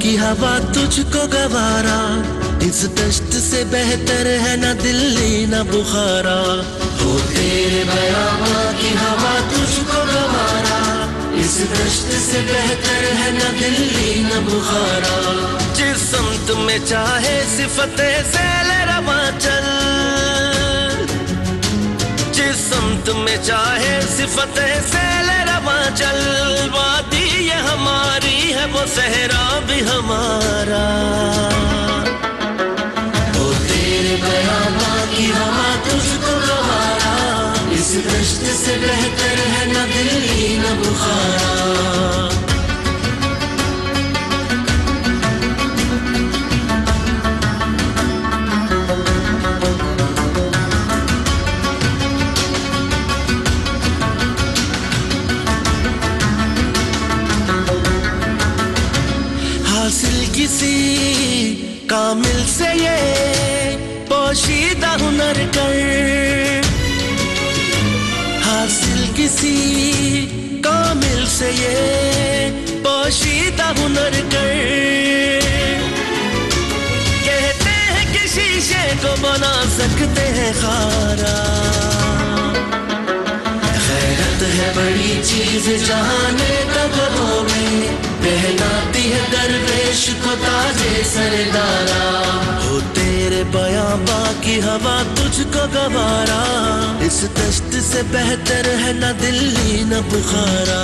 की हवा तुझको गवारा, इस दश्त से बेहतर है न दिल्ली न बुखारा। हो तेरे बयां की हवा तुझको गवारा, इस दश्त से बेहतर है न दिल्ली न बुखारा। जिस समत में चाहे सिफते सैले रवा चल, जिस समत में चाहे सिफते सैले रवा चल। वादी ये हमारी है वो सहरा भी हमारा। ओ तेरे बयां की हवा तुझको गवारा, इस दश्त से बेहतर है न दिल्ली न बुखारा। हासिल किसी कामिल से ये पोशीदा हुनर कर, हासिल किसी कामिल से ये पोशीदा हुनर कर। कहते हैं कि शीशे को बना सकते हैं खारा, गैरत है बड़ी चीज जहाने कब्रों में, पहनाती है दरवेश को ताजे सरदारा। हो तेरे बयां की हवा तुझको गवारा, इस दश्त से बेहतर है न दिल्ली न बुखारा।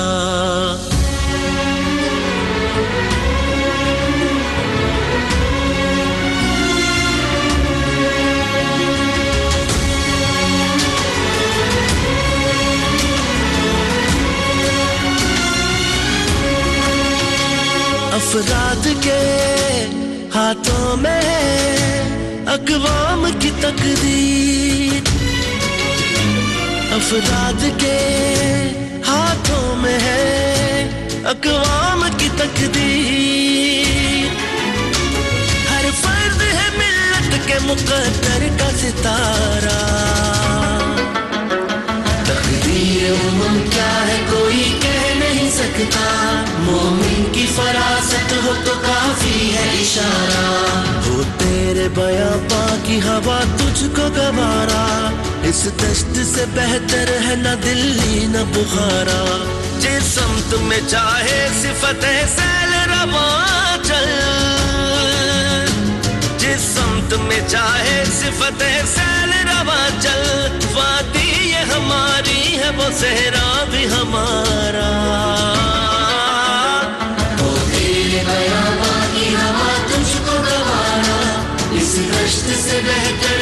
अफराद के हाथों में है अक़वाम की तकदीर, अफराद के हाथों में है अक़वाम की तकदीर। हर फर्द है मिल्लत के मुक़द्दर का सितारा। तकदीर उम्म क्या है कोई कह नहीं सकता, मोमिन की फरासत हो तो काफी है इशारा। हो तेरे बयां की हवा तुझको गवारा, इस दश्त से बेहतर है न दिल्ली न बुखारा। जिस समत में चाहे सिफते सैल रवा चल, जिस समत में चाहे सिफते सैल रवा चल। वादी ये हमारी है वो सहरा भी हमारा। ओ तेरे बयां की हवा तुझको गवारा, इस दश्त से बेहतर